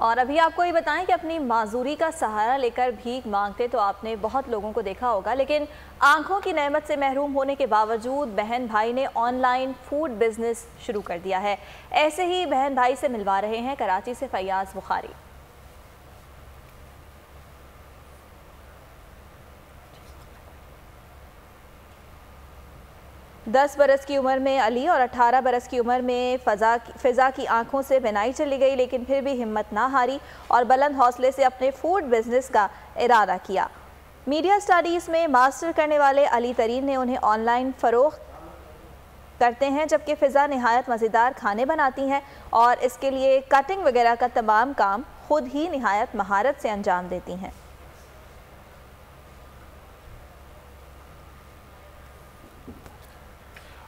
और अभी आपको ये बताएं कि अपनी माजूरी का सहारा लेकर भीख मांगते तो आपने बहुत लोगों को देखा होगा, लेकिन आंखों की नेमत से महरूम होने के बावजूद बहन भाई ने ऑनलाइन फूड बिजनेस शुरू कर दिया है। ऐसे ही बहन भाई से मिलवा रहे हैं कराची से फैयाज बुखारी। 10 बरस की उम्र में अली और 18 बरस की उम्र में फ़िज़ा की आंखों से बिनाई चली गई, लेकिन फिर भी हिम्मत ना हारी और बुलंद हौसले से अपने फूड बिजनेस का इरादा किया। मीडिया स्टडीज़ में मास्टर करने वाले अली तरीन ने उन्हें ऑनलाइन फ़रोख्त करते हैं, जबकि फ़िज़ा नहायत मज़ेदार खाने बनाती हैं और इसके लिए कटिंग वगैरह का तमाम काम खुद ही नहायत महारत से अंजाम देती हैं।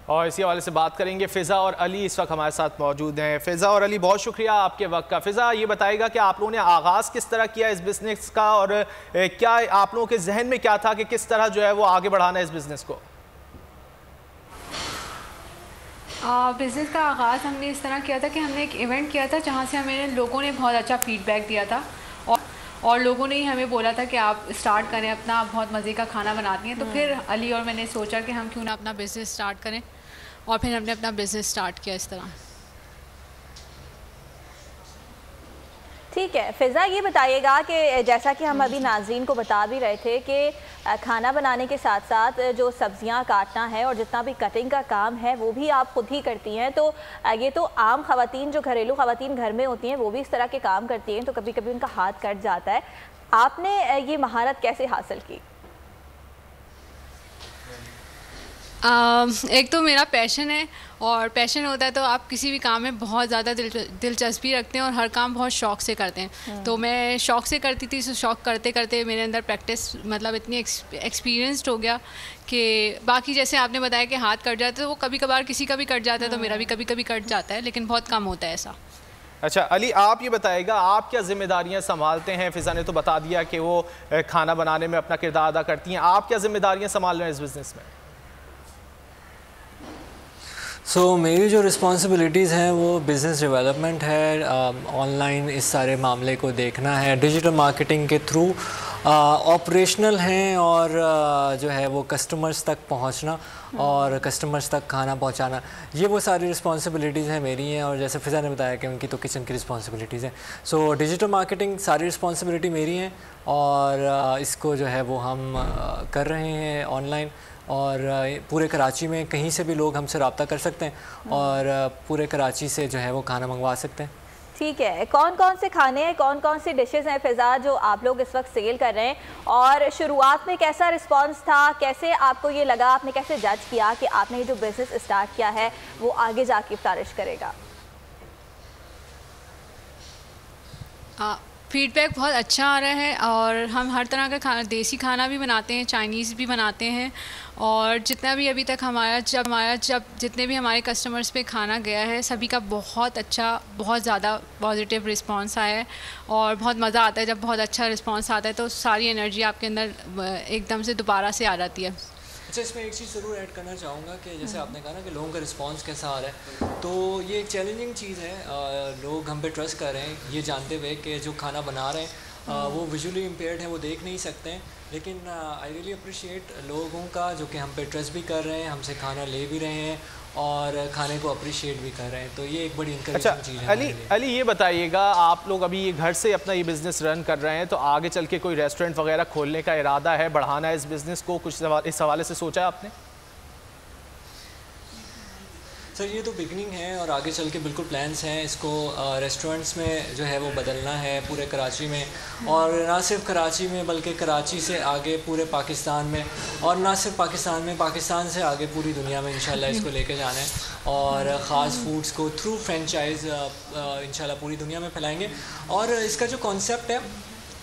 और इसी हवाले से बात करेंगे। फ़िज़ा और अली इस वक्त हमारे साथ मौजूद हैं। फ़िज़ा और अली, बहुत शुक्रिया आपके वक्त का। फ़िज़ा, ये बताएगा कि आप लोगों ने आगाज़ किस तरह किया इस बिज़नेस का और क्या आप लोगों के जहन में क्या था कि किस तरह जो है वो आगे बढ़ाना है इस बिज़नेस को? बिज़नेस का आगाज़ हमने इस तरह किया था कि हमने एक इवेंट किया था जहाँ से हमें लोगों ने बहुत अच्छा फ़ीडबैक दिया था और लोगों ने ही हमें बोला था कि आप स्टार्ट करें अपना, आप बहुत मज़े का खाना बनाती हैं। तो फिर अली और मैंने सोचा कि हम क्यों ना अपना बिज़नेस स्टार्ट करें और फिर हमने अपना बिज़नेस स्टार्ट किया इस तरह। ठीक है फ़िज़ा, ये बताइएगा कि जैसा कि हम अभी नाज़रीन को बता भी रहे थे कि खाना बनाने के साथ साथ जो सब्ज़ियां काटना है और जितना भी कटिंग का काम है वो भी आप खुद ही करती हैं, तो ये तो आम ख़वातीन जो घरेलू ख़वातीन घर में होती हैं वो भी इस तरह के काम करती हैं, तो कभी कभी उनका हाथ कट जाता है। आपने ये महारत कैसे हासिल की? एक तो मेरा पैशन है और पैशन होता है तो आप किसी भी काम में बहुत ज़्यादा दिलचस्पी रखते हैं और हर काम बहुत शौक़ से करते हैं। तो मैं शौक़ से करती थी, तो शौक़ करते करते मेरे अंदर प्रैक्टिस मतलब इतनी एक्सपीरियंस्ड हो गया कि बाकी जैसे आपने बताया कि हाथ कट जाते हैं, तो वो कभी कभार किसी का भी कट जाता है, तो मेरा भी कभी कभी कट जाता है, लेकिन बहुत कम होता है ऐसा। अच्छा अली, आप ये बताएगा आप क्या जिम्मेदारियां संभालते हैं? फ़िज़ा ने तो बता दिया कि वो खाना बनाने में अपना किरदार अदा करती हैं, आप क्या जिम्मेदारियाँ संभाल रहे हैं इस बिज़नेस में? मेरी जो रिस्पॉन्सिबिलिटीज़ हैं वो बिज़नेस डेवलपमेंट है, ऑनलाइन इस सारे मामले को देखना है, डिजिटल मार्केटिंग के थ्रू ऑपरेशनल हैं और जो है वो कस्टमर्स तक पहुंचना और कस्टमर्स तक खाना पहुंचाना, ये वो सारी रिस्पॉन्सिबिलिटीज़ हैं मेरी हैं। और जैसे फ़िज़ा ने बताया कि उनकी तो किचन की रिस्पॉन्सिबिलिटीज़ हैं। डिजिटल मार्केटिंग सारी रिस्पॉन्सिबिलिटी मेरी हैं और इसको जो है वो हम कर रहे हैं ऑनलाइन, और पूरे कराची में कहीं से भी लोग हमसे रब्ता कर सकते हैं और पूरे कराची से जो है वो खाना मंगवा सकते हैं। ठीक है, कौन कौन से खाने हैं, कौन कौन सी डिशेस हैं फ़िज़ा जो आप लोग इस वक्त सेल कर रहे हैं, और शुरुआत में कैसा रिस्पांस था, कैसे आपको ये लगा, आपने कैसे जज किया कि आपने ये जो बिज़नेस स्टार्ट किया है वो आगे जाके फ्लरिश करेगा? फीडबैक बहुत अच्छा आ रहा है और हम हर तरह का खाना, देसी खाना भी बनाते हैं, चाइनीज़ भी बनाते हैं, और जितना भी अभी तक हमारा जितने भी हमारे कस्टमर्स पे खाना गया है सभी का बहुत अच्छा, बहुत ज़्यादा पॉजिटिव रिस्पांस आया है और बहुत मज़ा आता है। जब बहुत अच्छा रिस्पांस आता है तो सारी एनर्जी आपके अंदर एकदम से दोबारा से आ जाती है। अच्छा, इसमें एक चीज़ ज़रूर ऐड करना चाहूँगा कि जैसे आपने कहा ना कि लोगों का रिस्पांस कैसा आ रहा है, तो ये एक चैलेंजिंग चीज़ है। लोग हम पे ट्रस्ट कर रहे हैं ये जानते हुए कि जो खाना बना रहे हैं वो विजुअली इम्पेयर्ड हैं, वो देख नहीं सकते हैं, लेकिन आई रियली अप्रिशिएट लोगों का जो कि हम पे ट्रस्ट भी कर रहे हैं, हमसे खाना ले भी रहे हैं और खाने को अप्रिशिएट भी कर रहे हैं, तो ये एक बड़ी इनकरेजिंग चीज़ है। अली ये बताइएगा, आप लोग अभी ये घर से अपना ये बिज़नेस रन कर रहे हैं, तो आगे चल के कोई रेस्टोरेंट वगैरह खोलने का इरादा है, बढ़ाना है इस बिज़नेस को, कुछ इस हवाले से सोचा है आपने? सर ये तो बिगनिंग है और आगे चल के बिल्कुल प्लान्स हैं इसको रेस्टोरेंट्स में जो है वो बदलना है पूरे कराची में, और ना सिर्फ कराची में बल्कि कराची से आगे पूरे पाकिस्तान में, और ना सिर्फ पाकिस्तान में, पाकिस्तान से आगे पूरी दुनिया में इंशाल्लाह इसको लेके जाना है, और ख़ास फूड्स को थ्रू फ्रेंचाइज इंशाल्लाह पूरी दुनिया में फैलाएंगे। और इसका जो कॉन्सेप्ट है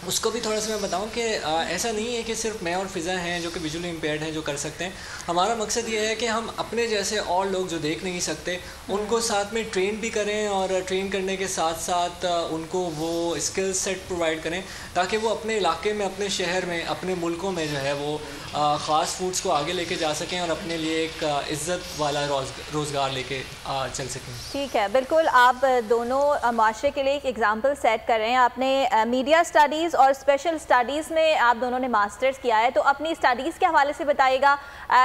उसको भी थोड़ा सा मैं बताऊं कि ऐसा नहीं है कि सिर्फ मैं और फ़िज़ा हैं जो कि विजुअली इम्पेयर्ड हैं जो कर सकते हैं। हमारा मकसद ये है कि हम अपने जैसे और लोग जो देख नहीं सकते उनको साथ में ट्रेन भी करें, और ट्रेन करने के साथ साथ उनको वो स्किल सेट प्रोवाइड करें ताकि वो अपने इलाके में, अपने शहर में, अपने मुल्कों में जो है वो ख़ास फूड्स को आगे लेके जा सकें और अपने लिए एक इज़्ज़त वाला रोज़गार लेके चल सकें। ठीक है, बिल्कुल आप दोनों माशरे के लिए एक एग्जांपल सेट कर रहे हैं। आपने मीडिया स्टडीज़ और स्पेशल स्टडीज़ में आप दोनों ने मास्टर्स किया है, तो अपनी स्टडीज़ के हवाले से बताइएगा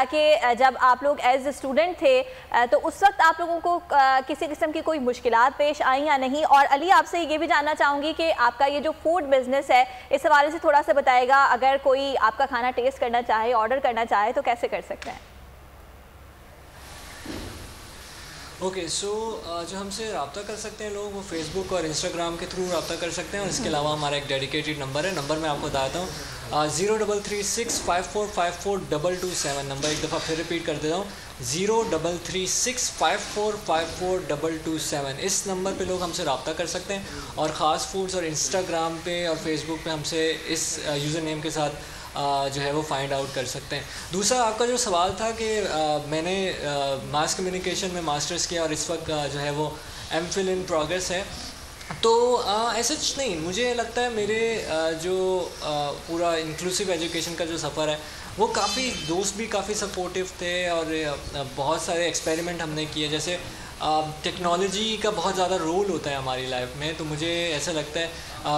कि जब आप लोग एज स्टूडेंट थे तो उस वक्त आप लोगों को किसी किस्म की कोई मुश्किलात पेश आई या नहीं। और अली, आपसे ये भी जानना चाहूँगी कि आपका ये जो फूड बिज़नेस है इस हवाले से थोड़ा सा बताएगा। अगर कोई आपका खाना टेस्ट करना चाहे, ऑर्डर करना चाहे तो कैसे कर सकते हैं? ओके, सो जो हमसे रब्ता कर सकते हैं लोग, वो फेसबुक और इंस्टाग्राम के थ्रू रब्ता कर सकते हैं। और इसके अलावा हमारा एक डेडिकेटेड नंबर है, नंबर मैं आपको बताता हूँ 033654542227। नंबर एक दफ़ा फिर रिपीट कर देता हूँ 033654542227। इस नंबर पे लोग हमसे रब्ता कर सकते हैं और ख़ास फूड्स और इंस्टाग्राम पे और फेसबुक पे हमसे इस यूज़र नेम के साथ जो है वो फाइंड आउट कर सकते हैं। दूसरा आपका जो सवाल था कि मैंने मास कम्युनिकेशन में मास्टर्स किया और इस वक्त जो है वो एमफिल इन प्रोग्रेस है, तो ऐसा कुछ नहीं। मुझे लगता है मेरे जो पूरा इंक्लूसिव एजुकेशन का जो सफ़र है वो काफ़ी दोस्त भी काफ़ी सपोर्टिव थे और बहुत सारे एक्सपेरिमेंट हमने किए। जैसे टेक्नोलॉजी का बहुत ज़्यादा रोल होता है हमारी लाइफ में, तो मुझे ऐसा लगता है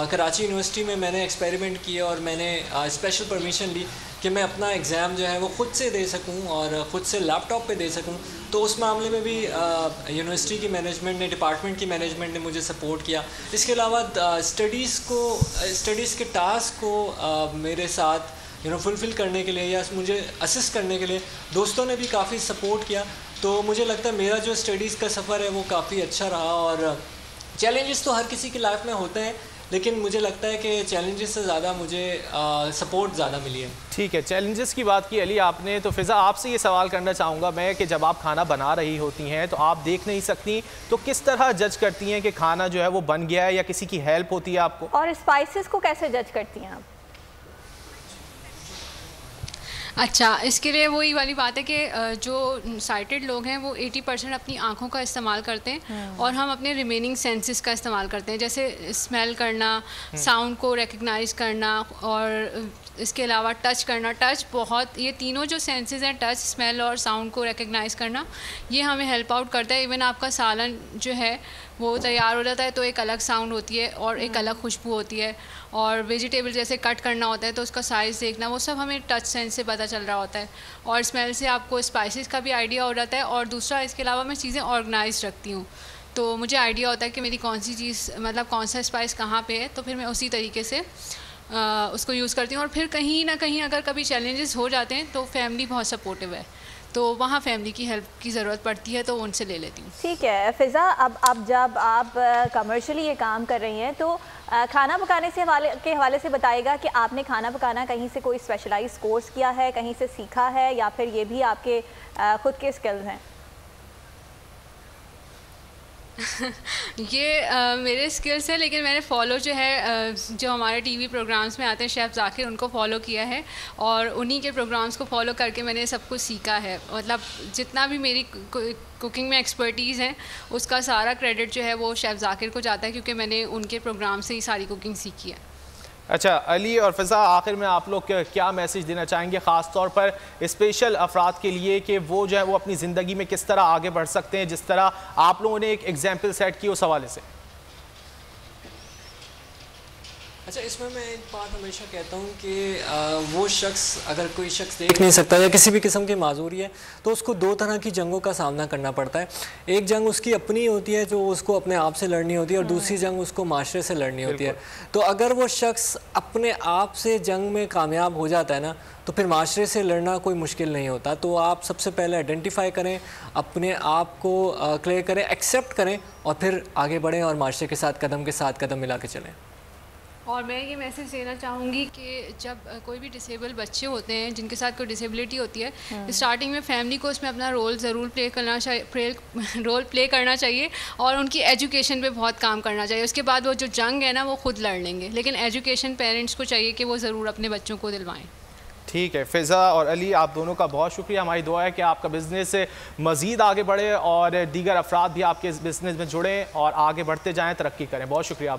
कराची यूनिवर्सिटी में मैंने एक्सपेरिमेंट किए और मैंने स्पेशल परमिशन ली कि मैं अपना एग्ज़ाम जो है वो ख़ुद से दे सकूं और ख़ुद से लैपटॉप पे दे सकूं। तो उस मामले में भी यूनिवर्सिटी की मैनेजमेंट ने, डिपार्टमेंट की मैनेजमेंट ने मुझे सपोर्ट किया। इसके अलावा स्टडीज़ के टास्क को मेरे साथ फुलफ़िल करने के लिए या मुझे असिस्ट करने के लिए दोस्तों ने भी काफ़ी सपोर्ट किया। तो मुझे लगता है मेरा जो स्टडीज़ का सफ़र है वो काफ़ी अच्छा रहा। और चैलेंजेस तो हर किसी की लाइफ में होते हैं, लेकिन मुझे लगता है कि चैलेंजेस से ज़्यादा मुझे सपोर्ट ज़्यादा मिली है। ठीक है, चैलेंजेस की बात की अली आपने, तो फ़िज़ा आपसे ये सवाल करना चाहूँगा मैं कि जब आप खाना बना रही होती हैं तो आप देख नहीं सकती, तो किस तरह जज करती हैं कि खाना जो है वो बन गया है या किसी की हेल्प होती है आपको? और स्पाइसेस को कैसे जज करती हैं आप? अच्छा, इसके लिए वही वाली बात है कि जो साइटेड लोग हैं वो 80% अपनी आँखों का इस्तेमाल करते हैं और हम अपने रिमेनिंग सेंसेस का इस्तेमाल करते हैं, जैसे स्मेल करना, साउंड को रिकग्नाइज करना और इसके अलावा टच करना। टच बहुत, ये तीनों जो सेंसेस हैं, टच, स्मेल और साउंड को रिकग्नाइज करना, ये हमें हेल्प आउट करता है। इवन आपका सालन जो है वो तैयार हो जाता है तो एक अलग साउंड होती है और एक अलग खुशबू होती है। और वेजिटेबल जैसे कट करना होता है तो उसका साइज़ देखना, वो सब हमें टच सेंस से पता चल रहा होता है। और स्मेल से आपको स्पाइसेस का भी आइडिया हो जाता है। और दूसरा, इसके अलावा मैं चीज़ें ऑर्गेनाइज रखती हूँ, तो मुझे आइडिया होता है कि मेरी कौन सी चीज़, मतलब कौन सा स्पाइस कहाँ पे है, तो फिर मैं उसी तरीके से उसको यूज़ करती हूँ। और फिर कहीं ना कहीं अगर कभी चैलेंजेस हो जाते हैं तो फैमिली बहुत सपोर्टिव है, तो वहाँ फैमिली की हेल्प की ज़रूरत पड़ती है तो उनसे ले लेती हूँ। ठीक है फ़िज़ा, अब जब आप कमर्शियली ये काम कर रही हैं तो खाना पकाने से हवाले से बताइएगा कि आपने खाना पकाना कहीं से कोई स्पेशलाइज कोर्स किया है, कहीं से सीखा है, या फिर ये भी आपके ख़ुद के स्किल्स हैं? ये मेरे स्किल्स है, लेकिन मैंने फॉलो जो है जो हमारे टीवी प्रोग्राम्स में आते हैं शेफ़ ज़ाकिर, उनको फॉलो किया है और उन्हीं के प्रोग्राम्स को फॉलो करके मैंने सब कुछ सीखा है। मतलब जितना भी मेरी कुकिंग में एक्सपर्टीज़ है उसका सारा क्रेडिट जो है वो शेफ़ ज़ाकिर को जाता है, क्योंकि मैंने उनके प्रोग्राम से ही सारी कुकिंग सीखी है। अच्छा अली और फ़िज़ा, आखिर में आप लोग क्या मैसेज देना चाहेंगे ख़ास तौर पर स्पेशल अफराद के लिए कि वो जो है वो अपनी ज़िंदगी में किस तरह आगे बढ़ सकते हैं, जिस तरह आप लोगों ने एक एग्जाम्पल सेट की उस हवाले से? अच्छा, इसमें मैं एक बात हमेशा कहता हूँ कि वो शख्स, अगर कोई शख्स देख नहीं सकता या किसी भी किस्म की माजूरी है, तो उसको दो तरह की जंगों का सामना करना पड़ता है। एक जंग उसकी अपनी होती है जो उसको अपने आप से लड़नी होती है, और दूसरी जंग उसको माशरे से लड़नी होती है। तो अगर वो शख्स अपने आप से जंग में कामयाब हो जाता है ना, तो फिर माशरे से लड़ना कोई मुश्किल नहीं होता। तो आप सबसे पहले आइडेंटिफाई करें, अपने आप को क्लियर करें, एक्सेप्ट करें और फिर आगे बढ़ें और माशरे के साथ कदम मिला के चलें। और मैं ये मैसेज देना चाहूँगी कि जब कोई भी डिसेबल बच्चे होते हैं जिनके साथ कोई डिसेबिलिटी होती है, स्टार्टिंग में फैमिली को उसमें अपना रोल ज़रूर प्ले करना चाहिए और उनकी एजुकेशन पे बहुत काम करना चाहिए। उसके बाद वो जो जंग है ना वो खुद लड़ लेंगे, लेकिन एजुकेशन पेरेंट्स को चाहिए कि वो ज़रूर अपने बच्चों को दिलवाएं। ठीक है फ़िज़ा और अली, आप दोनों का बहुत शुक्रिया। हमारी दुआ है कि आपका बिज़नेस मज़ीद आगे बढ़े और दीगर अफराद भी आपके इस बिज़नेस में जुड़ें और आगे बढ़ते जाएँ, तरक्की करें। बहुत शुक्रिया आप